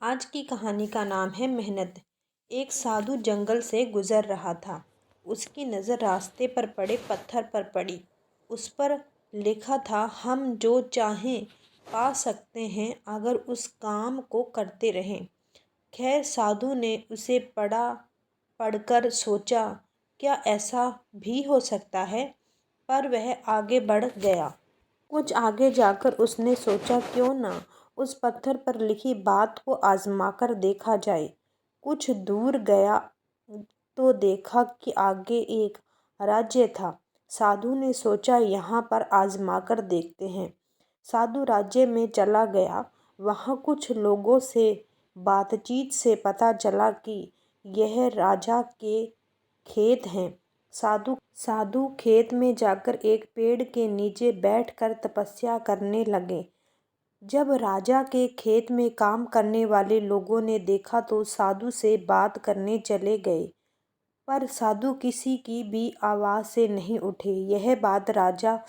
आज की कहानी का नाम है मेहनत। एक साधु जंगल से गुजर रहा था। उसकी नज़र रास्ते पर पड़े पत्थर पर पड़ी। उस पर लिखा था, हम जो चाहें पा सकते हैं अगर उस काम को करते रहें। खैर, साधु ने उसे पढ़कर सोचा, क्या ऐसा भी हो सकता है? पर वह आगे बढ़ गया। कुछ आगे जाकर उसने सोचा, क्यों ना उस पत्थर पर लिखी बात को आजमा कर देखा जाए। कुछ दूर गया तो देखा कि आगे एक राज्य था। साधु ने सोचा, यहाँ पर आजमा कर देखते हैं। साधु राज्य में चला गया। वहाँ कुछ लोगों से बातचीत से पता चला कि यह राजा के खेत हैं। साधु खेत में जाकर एक पेड़ के नीचे बैठकर तपस्या करने लगे। जब राजा के खेत में काम करने वाले लोगों ने देखा तो साधु से बात करने चले गए, पर साधु किसी की भी आवाज़ से नहीं उठे। यह बात राजा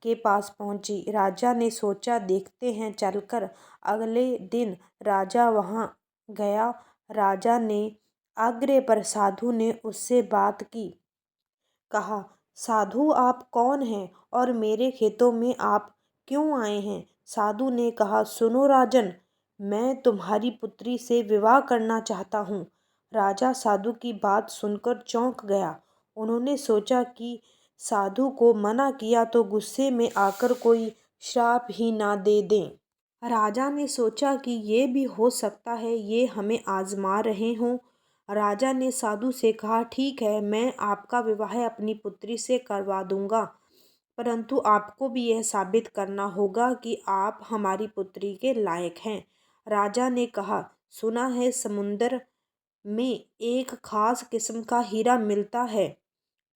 के पास पहुंची। राजा ने सोचा, देखते हैं चलकर। अगले दिन राजा वहां गया। राजा ने आग्रह पर साधु ने उससे बात की। कहा, साधु आप कौन हैं और मेरे खेतों में आप क्यों आए हैं? साधु ने कहा, सुनो राजन, मैं तुम्हारी पुत्री से विवाह करना चाहता हूँ। राजा साधु की बात सुनकर चौंक गया। उन्होंने सोचा कि साधु को मना किया तो गुस्से में आकर कोई श्राप ही ना दे दें। राजा ने सोचा कि ये भी हो सकता है ये हमें आजमा रहे हों। राजा ने साधु से कहा, ठीक है, मैं आपका विवाह अपनी पुत्री से करवा दूंगा, परंतु आपको भी यह साबित करना होगा कि आप हमारी पुत्री के लायक हैं। राजा ने कहा, सुना है समुंदर में एक खास किस्म का हीरा मिलता है,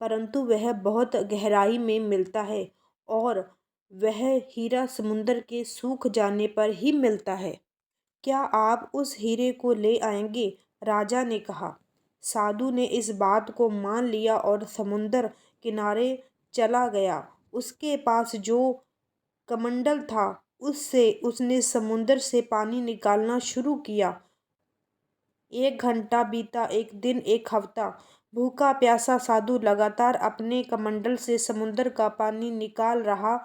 परंतु वह बहुत गहराई में मिलता है और वह हीरा समुंदर के सूख जाने पर ही मिलता है। क्या आप उस हीरे को ले आएंगे? राजा ने कहा। साधु ने इस बात को मान लिया और समुंदर किनारे चला गया। उसके पास जो कमंडल था उससे उसने समुंदर से पानी निकालना शुरू किया। 1 घंटा बीता, 1 दिन, 1 हफ्ता। भूखा प्यासा साधु लगातार अपने कमंडल से समुंदर का पानी निकाल रहा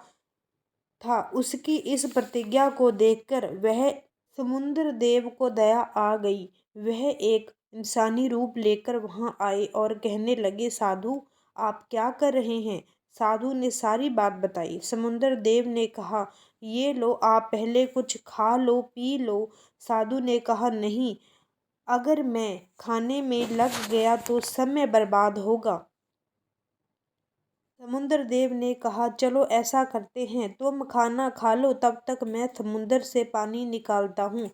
था। उसकी इस प्रतिज्ञा को देखकर वह समुद्र देव को दया आ गई। वह एक इंसानी रूप लेकर वहां आए और कहने लगे, साधु आप क्या कर रहे हैं? साधु ने सारी बात बताई। समुद्र देव ने कहा, ये लो, आप पहले कुछ खा लो, पी लो। साधु ने कहा, नहीं, अगर मैं खाने में लग गया तो समय बर्बाद होगा। समुद्र देव ने कहा, चलो ऐसा करते हैं, तुम खाना खा लो, तब तक मैं समुद्र से पानी निकालता हूँ।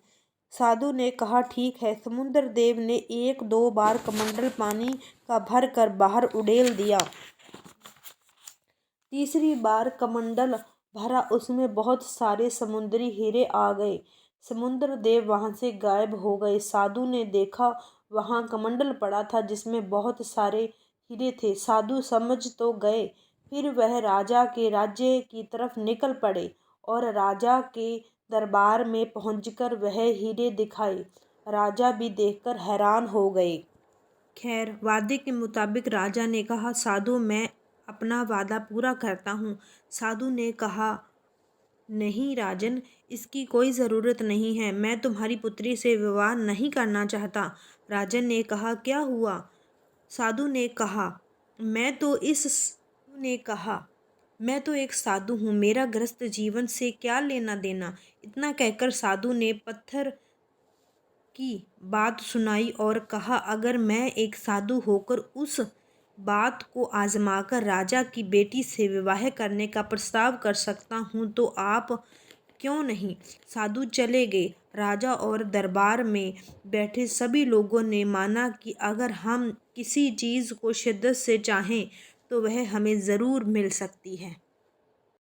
साधु ने कहा, ठीक है। समुद्र देव ने 1-2 बार कमंडल पानी का भर कर बाहर उड़ेल दिया। तीसरी बार कमंडल भरा, उसमें बहुत सारे समुद्री हीरे आ गए। समुद्र देव वहां से गायब हो गए। साधु ने देखा, वहां कमंडल पड़ा था जिसमें बहुत सारे हीरे थे। साधु समझ तो गए। फिर वह राजा के राज्य की तरफ निकल पड़े और राजा के दरबार में पहुंचकर वह हीरे दिखाए। राजा भी देखकर हैरान हो गए। खैर, वादे के मुताबिक राजा ने कहा, साधु मैं अपना वादा पूरा करता हूँ। साधु ने कहा, नहीं राजन, इसकी कोई ज़रूरत नहीं है, मैं तुम्हारी पुत्री से विवाह नहीं करना चाहता। राजन ने कहा, क्या हुआ? साधु ने कहा, मैं तो एक साधु हूँ, मेरा गृहस्थ जीवन से क्या लेना देना। इतना कहकर साधु ने पत्थर की बात सुनाई और कहा, अगर मैं एक साधु होकर उस बात को आजमाकर राजा की बेटी से विवाह करने का प्रस्ताव कर सकता हूँ तो आप क्यों नहीं? साधु चले गए। राजा और दरबार में बैठे सभी लोगों ने माना कि अगर हम किसी चीज़ को शिद्दत से चाहें तो वह हमें ज़रूर मिल सकती है।